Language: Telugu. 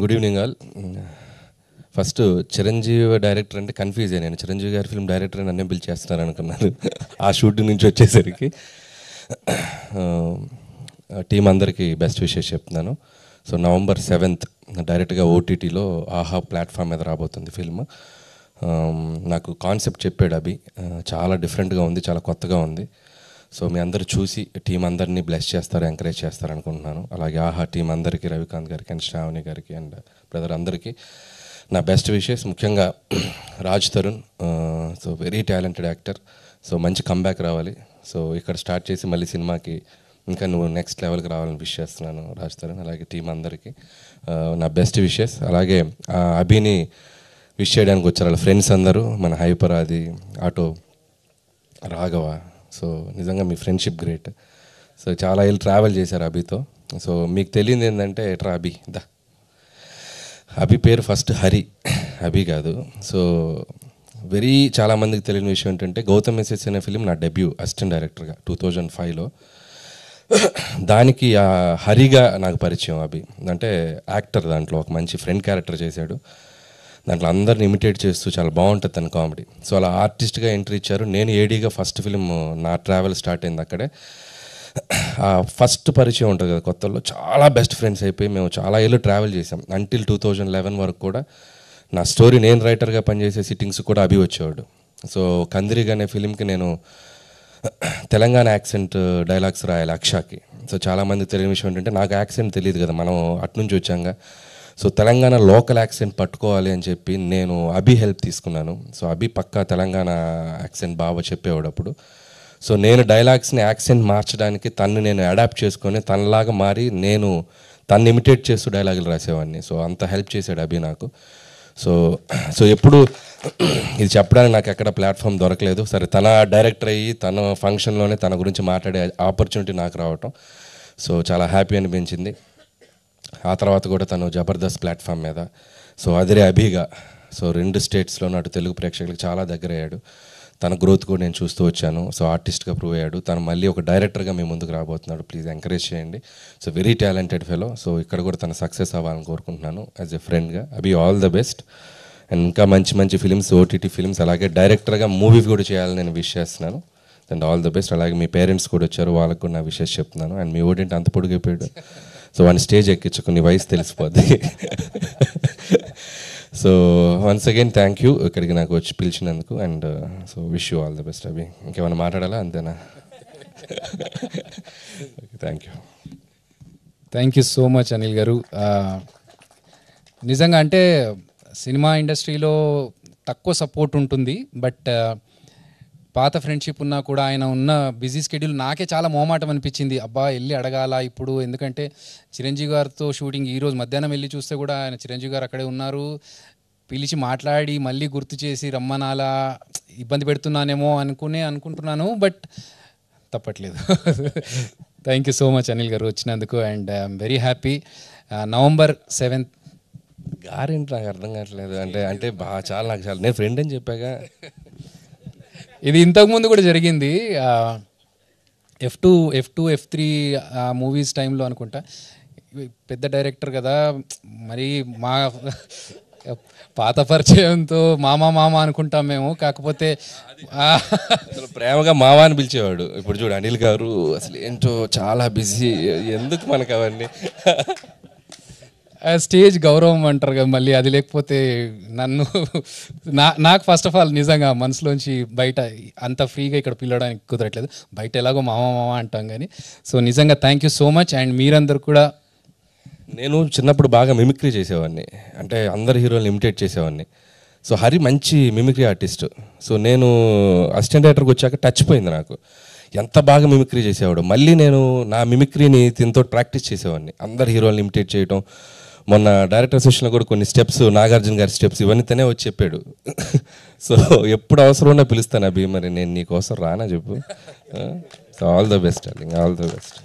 Good evening all. First Chiranjeevi director అంటే కన్ఫ్యూజ్ అయ్యాను. చిరంజీవి గారి ఫిల్మ్ డైరెక్టర్ అని నన్నే పిలిచేస్తున్నారు అనుకున్నాను. ఆ షూటింగ్ నుంచి వచ్చేసరికి టీం అందరికీ బెస్ట్ విషెస్ చెప్తున్నాను. సో November 7th డైరెక్ట్గా ఓటీటీలో ఆహా ప్లాట్ఫామ్ మీద రాబోతుంది ఫిల్మ్. నాకు కాన్సెప్ట్ చెప్పాడు అభి, చాలా డిఫరెంట్గా ఉంది, చాలా కొత్తగా ఉంది. సో మీ అందరూ చూసి టీం అందరినీ బ్లెస్ చేస్తారు, ఎంకరేజ్ చేస్తారు అనుకుంటున్నాను. అలాగే ఆహా టీం అందరికీ, రవికాంత్ గారికి అండ్ శ్రావణి గారికి అండ్ బ్రదర్ అందరికీ నా బెస్ట్ విషెస్. ముఖ్యంగా Raj Tarun, so very talented actor. So మంచి కంబ్యాక్ రావాలి. సో ఇక్కడ స్టార్ట్ చేసి మళ్ళీ సినిమాకి ఇంకా నువ్వు నెక్స్ట్ లెవెల్కి రావాలని విష్ చేస్తున్నాను రాజ్ తరుణ్. అలాగే టీం అందరికీ నా బెస్ట్ విషెస్. అలాగే అభిని విష్ చేయడానికి వచ్చారు వాళ్ళ ఫ్రెండ్స్ అందరూ, మన హైపర్, అది ఆటో, రాఘవ. సో నిజంగా మీ ఫ్రెండ్షిప్ గ్రేట్. సో చాలా ఏళ్ళు ట్రావెల్ చేశారు అభితో. సో మీకు తెలియదు ఏంటంటే ఎట్రా అభి దా, అభి పేరు ఫస్ట్ హరి, అభి కాదు. సో చాలామందికి తెలియని విషయం ఏంటంటే గౌతమ్ ఎస్ఎస్ అనే ఫిలిం నా డెబ్యూ అసిస్టెంట్ డైరెక్టర్గా 2005లో. దానికి హరిగా నాకు పరిచయం అభి. అంటే యాక్టర్, దాంట్లో ఒక మంచి ఫ్రెండ్ క్యారెక్టర్ చేశాడు. దాంట్లో అందరిని ఇమిటేట్ చేస్తూ చాలా బాగుంటుంది తన కామెడీ. సో అలా ఆర్టిస్ట్గా ఎంట్రీ ఇచ్చారు. నేను ఏడీగా ఫస్ట్ ఫిలిం నా ట్రావెల్ స్టార్ట్ అయింది అక్కడే. ఆ ఫస్ట్ పరిచయం ఉంటుంది కదా కొత్తలో, చాలా బెస్ట్ ఫ్రెండ్స్ అయిపోయి మేము చాలా ఏళ్ళు ట్రావెల్ చేసాం. అంటిల్ 2011 వరకు కూడా నా స్టోరీ నేను రైటర్గా పనిచేసే సిట్టింగ్స్ కూడా అభి వచ్చేవాడు. సో కందిరిగా అనే ఫిలింకి నేను తెలంగాణ యాక్సెంట్ డైలాగ్స్ రాయాలి అక్షాకి. సో చాలామంది తెలియని విషయం ఏంటంటే నాకు యాక్సెంట్ తెలియదు కదా, మనం అటునుంచి వచ్చాక. సో తెలంగాణ లోకల్ యాక్సెంట్ పట్టుకోవాలి అని చెప్పి నేను అభి హెల్ప్ తీసుకున్నాను. సో అభి పక్కా తెలంగాణ యాక్సెంట్ బాగా చెప్పేవాడు అప్పుడు. సో నేను డైలాగ్స్ని యాక్సెంట్ మార్చడానికి తన్ని నేను అడాప్ట్ చేసుకొని తనలాగా మారి నేను తన్ని ఇమిటేట్ చేస్తూ డైలాగులు రాసేవాడిని. సో అంత హెల్ప్ చేశాడు అభి నాకు. సో ఎప్పుడు ఇది చెప్పడానికి నాకు ఎక్కడ ప్లాట్ఫామ్ దొరకలేదు. సరే తన డైరెక్టర్ అయ్యి తన ఫంక్షన్లోనే తన గురించి మాట్లాడే ఆపర్చునిటీ నాకు రావటం సో చాలా హ్యాపీ అనిపించింది. ఆ తర్వాత కూడా తను జబర్దస్త్ ప్లాట్ఫామ్ మీద సో అదిరే అభిగా సో 2 స్టేట్స్లోనూ అటు తెలుగు ప్రేక్షకులకు చాలా దగ్గర అయ్యాడు. తన గ్రోత్ కూడా నేను చూస్తూ వచ్చాను. సో ఆర్టిస్ట్గా ప్రూవ్ అయ్యాడు. తను మళ్ళీ ఒక డైరెక్టర్గా మీ ముందుకు రాబోతున్నాడు. ప్లీజ్ ఎంకరేజ్ చేయండి. So very talented fellow. So ఇక్కడ కూడా తన సక్సెస్ అవ్వాలని కోరుకుంటున్నాను యాజ్ ఎ ఫ్రెండ్గా. అభి ఆల్ ద బెస్ట్. అండ్ ఇంకా మంచి మంచి ఫిల్మ్స్, ఓటీటీ ఫిల్మ్స్, అలాగే డైరెక్టర్గా మూవీ కూడా చేయాలని నేను విష్ చేస్తున్నాను. And all the best. అలాగే మీ పేరెంట్స్ కూడా వచ్చారు, వాళ్ళకు కూడా నా విషెస్ చెప్తున్నాను. అండ్ మీ ఓటేంటి అంత పొడుగైపోయాడు. సో వాడిని స్టేజ్ ఎక్కించుకుని వయసు తెలిసిపోద్ది. So once again thank you ఇక్కడికి నాకు వచ్చి పిలిచినందుకు. And so wish you all the best Abhi. ఇంకేమైనా మాట్లాడాలా? అంతేనా? Thank you so much Anil garu. నిజంగా అంటే సినిమా ఇండస్ట్రీలో తక్కువ సపోర్ట్ ఉంటుంది, బట్ పాత ఫ్రెండ్షిప్ ఉన్నా కూడా ఆయన ఉన్న బిజీ స్కెడ్యూల్ నాకే చాలా మొహమాటం అనిపించింది. అబ్బా వెళ్ళి అడగాల ఇప్పుడు, ఎందుకంటే చిరంజీవి గారితో షూటింగ్ ఈరోజు మధ్యాహ్నం వెళ్ళి చూస్తే కూడా ఆయన చిరంజీవి గారు అక్కడే ఉన్నారు. పిలిచి మాట్లాడి మళ్ళీ గుర్తు చేసి రమ్మనాలా, ఇబ్బంది పెడుతున్నానేమో అనుకుంటున్నాను, బట్ తప్పట్లేదు. Thank you so much Anil garu వచ్చినందుకు. And I'm very happy. November 7th గారేంటి నాకు అర్థం కావట్లేదు. అంటే బాగా చాలా నేను ఫ్రెండ్ అని చెప్పాక. ఇది ఇంతకుముందు కూడా జరిగింది. F2, F3 మూవీస్ టైంలో అనుకుంటా. పెద్ద డైరెక్టర్ కదా, మరి మా పాత పరిచయంతో మామ అనుకుంటాం మేము. కాకపోతే అసలు ప్రేమగా మావా అని పిలిచేవాడు. ఇప్పుడు చూడు అనిల్ గారు అసలు ఏంటో చాలా బిజీ, ఎందుకు మనకు అవన్నీ. స్టేజ్ గౌరవం అంటారు కదా, మళ్ళీ అది లేకపోతే నన్ను నాకు ఫస్ట్ ఆఫ్ ఆల్ నిజంగా మనసులోంచి బయట అంత ఫ్రీగా ఇక్కడ పిలవడానికి కుదరట్లేదు. బయట ఎలాగో మామ అంటాం కానీ. సో నిజంగా thank you so much. And మీరందరూ కూడా, నేను చిన్నప్పుడు బాగా మిమిక్రీ చేసేవాడిని, అంటే అందరు హీరోలను ఇమిటేట్ చేసేవాడిని. సో హరి మంచి మిమిక్రీ ఆర్టిస్ట్. సో నేను అసిస్టెంట్ డైరెక్టర్కి వచ్చాక టచ్ పోయింది నాకు, ఎంత బాగా మిమిక్రీ చేసేవాడు. మళ్ళీ నేను నా మిమిక్రీని దీంతో ప్రాక్టీస్ చేసేవాడిని, అందరు హీరోలను ఇమిటేట్ చేయటం. మొన్న డైరెక్టర్ సెషన్లో కూడా కొన్ని స్టెప్స్, నాగార్జున గారి స్టెప్స్ ఇవన్నీ తనే వచ్చి చెప్పాడు. సో ఎప్పుడు అవసరం ఉన్నా పిలుస్తాను అభి, మరి నేను నీకోసం రానా చెప్పు. So all the best, all the best.